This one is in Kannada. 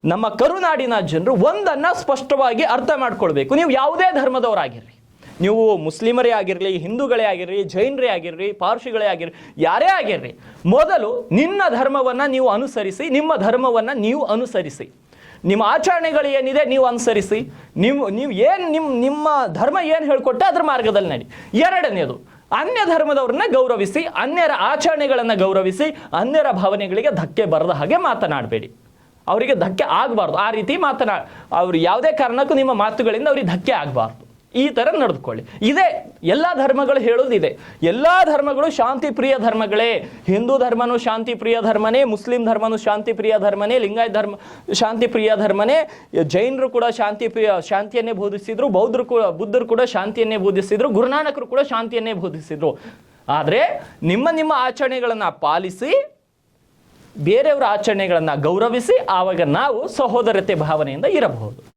ನಮ್ಮ ಕರುನಾಡಿನ ಜನರು ಒಂದನ್ನ ಸ್ಪಷ್ಟವಾಗಿ ಅರ್ಥ ಮಾಡ್ಕೊಳ್ಬೇಕು. ನೀವು ಯಾವುದೇ ಧರ್ಮದವರಾಗಿರ್ರಿ, ನೀವು ಮುಸ್ಲಿಮರೇ ಆಗಿರಲಿ, ಹಿಂದೂಗಳೇ ಆಗಿರ್ರಿ, ಜೈನರೇ ಆಗಿರ್ರಿ, ಪಾರ್ಸಿಗಳೇ ಆಗಿರ್ರಿ, ಯಾರೇ ಆಗಿರ್ರಿ, ಮೊದಲು ನಿನ್ನ ಧರ್ಮವನ್ನು ನೀವು ಅನುಸರಿಸಿ, ನಿಮ್ಮ ಧರ್ಮವನ್ನು ನೀವು ಅನುಸರಿಸಿ, ನಿಮ್ಮ ಆಚರಣೆಗಳು ಏನಿದೆ ನೀವು ಅನುಸರಿಸಿ, ನೀವು ಏನು ನಿಮ್ಮ ಧರ್ಮ ಏನು ಹೇಳ್ಕೊಟ್ಟೆ ಅದ್ರ ಮಾರ್ಗದಲ್ಲಿ ನಡಿ. ಎರಡನೇದು, ಅನ್ಯ ಧರ್ಮದವ್ರನ್ನ ಗೌರವಿಸಿ, ಅನ್ಯರ ಆಚರಣೆಗಳನ್ನು ಗೌರವಿಸಿ, ಅನ್ಯರ ಭಾವನೆಗಳಿಗೆ ಧಕ್ಕೆ ಬರದ ಹಾಗೆ ಮಾತನಾಡಬೇಡಿ. ಅವರಿಗೆ ಧಕ್ಕೆ ಆಗಬಾರ್ದು. ಆ ರೀತಿ ಅವ್ರು ಯಾವುದೇ ಕಾರಣಕ್ಕೂ ನಿಮ್ಮ ಮಾತುಗಳಿಂದ ಅವ್ರಿಗೆ ಧಕ್ಕೆ ಆಗಬಾರ್ದು. ಈ ಥರ ನಡೆದುಕೊಳ್ಳಿ. ಇದೇ ಎಲ್ಲ ಧರ್ಮಗಳು ಹೇಳೋದಿದೆ. ಎಲ್ಲ ಧರ್ಮಗಳು ಶಾಂತಿ ಪ್ರಿಯ ಧರ್ಮಗಳೇ. ಹಿಂದೂ ಧರ್ಮನೂ ಶಾಂತಿ ಪ್ರಿಯ ಧರ್ಮನೇ, ಮುಸ್ಲಿಂ ಧರ್ಮನೂ ಶಾಂತಿ ಪ್ರಿಯ ಧರ್ಮನೇ, ಲಿಂಗಾಯತ ಧರ್ಮ ಶಾಂತಿ ಪ್ರಿಯ ಧರ್ಮನೇ, ಜೈನರು ಕೂಡ ಶಾಂತಿಯನ್ನೇ ಬೋಧಿಸಿದ್ರು, ಬುದ್ಧರು ಕೂಡ ಶಾಂತಿಯನ್ನೇ ಬೋಧಿಸಿದ್ರು, ಗುರುನಾನಕರು ಕೂಡ ಶಾಂತಿಯನ್ನೇ ಬೋಧಿಸಿದ್ರು. ಆದರೆ ನಿಮ್ಮ ಆಚರಣೆಗಳನ್ನು ಪಾಲಿಸಿ, ಬೇರೆಯವರ ಆಚರಣೆಗಳನ್ನು ಗೌರವಿಸಿ, ಆವಾಗ ನಾವು ಸಹೋದರತೆ ಭಾವನೆಯಿಂದ ಇರಬಹುದು.